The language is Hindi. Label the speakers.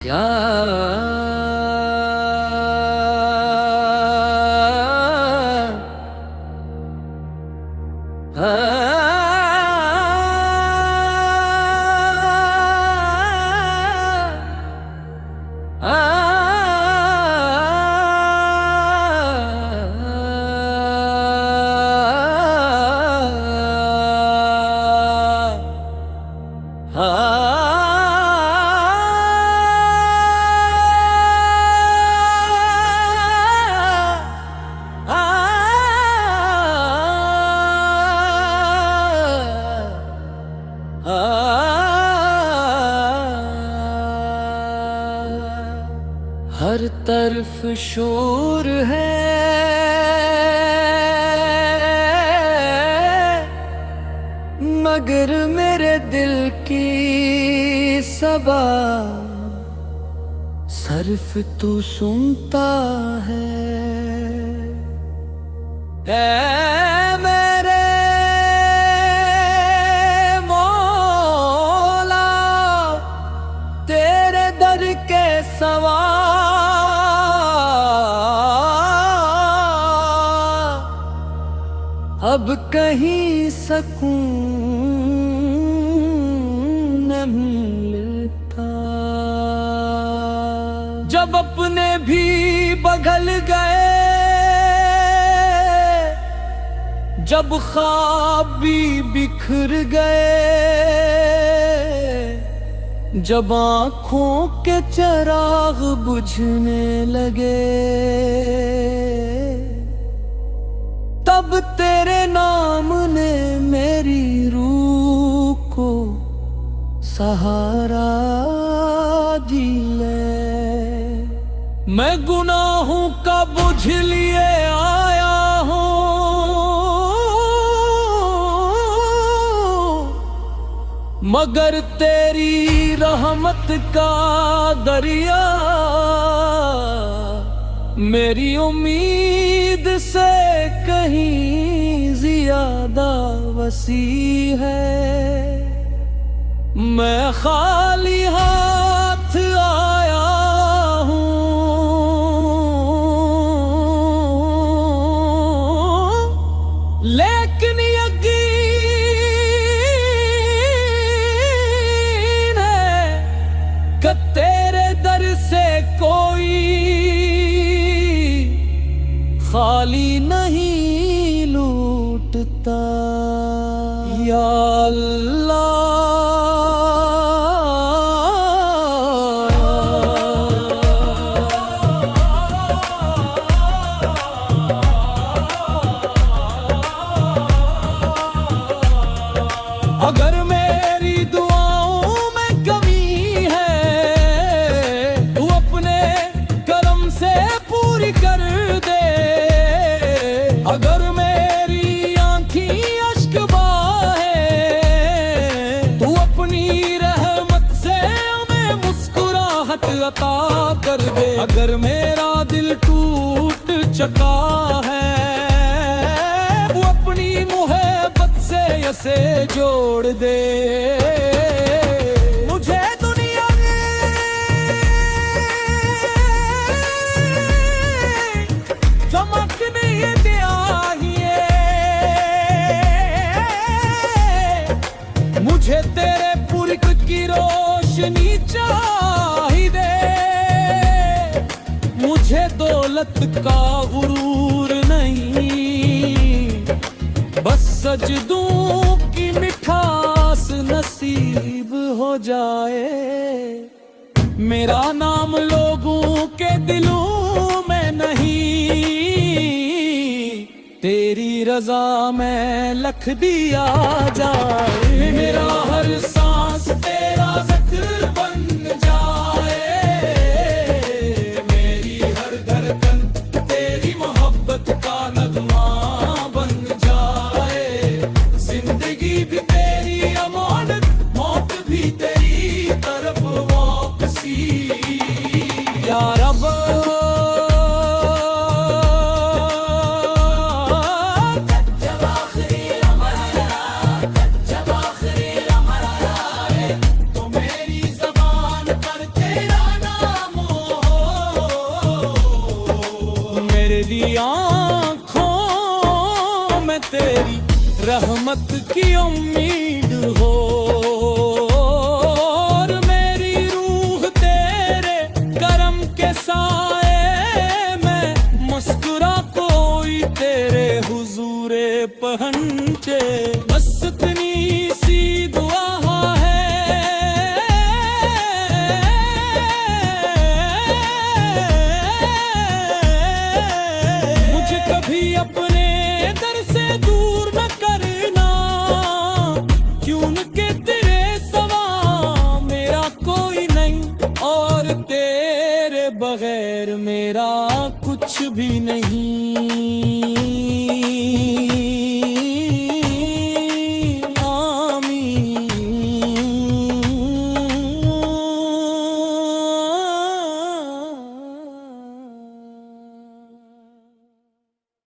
Speaker 1: या हर तरफ शोर है, मगर मेरे दिल की सबा सिर्फ तू सुनता है। मेरे मौला तेरे दर के सवा अब कहीं सकून नहीं मिलता। जब अपने भी बगल गए, जब ख्वाब भी बिखर गए, जब आँखों के चिराग बुझने लगे, तब तेरे नाम ने मेरी रूह को सहारा दिया। मैं गुनाहों का बोझ लिए आया हूँ, मगर तेरी रहमत का दरिया मेरी उम्मीद से कहीं ज्यादा वसी है। मैं खाली हाथ आया हूँ, लेकिन यकीन है कि तेरे दर से कोई खाली नहीं लूटता। या अल्लाह, अगर मेरी दुआओं में कमी है, तू अपने करम से पूरी कर दे। अगर मेरी आँखी अश्क बहाए, तू अपनी रहमत से हमें मुस्कुराहट अता कर दे। अगर मेरा दिल टूट चुका है, वो अपनी मोहब्बत से इसे जोड़ दे। मुझे दुनिया में चमक नहीं चाहिए, मुझे तेरे पुरख की रोशनी चाहिए। मुझे दौलत का गुरूर नहीं, बस सजदों की मिठास नसीब हो जाए। मेरा नाम लोगों के दिलों में नहीं, तेरी रजा में लिख दिया जाए। मेरा हर सांस तेरा जिक्र बन जाए, मेरी हर धड़कन तेरी मोहब्बत का नगमा बन जाए। जिंदगी भी तेरी अमानत, मौत भी तेरी तरफ वापसी। या रब, जब आखिरी लम्हा मेरी आँखों में तेरी रहमत की उम्मीद हो, और मेरी रूह तेरे करम के साए में मुस्कुरा कोई तेरे हुजूरे पहंचे। बस इतनी सी दुआ है मुझे कभी अपने दर से दूर न करना, क्योंकि तेरे सवा मेरा कोई नहीं, और तेरे बगैर मेरा कुछ भी नहीं।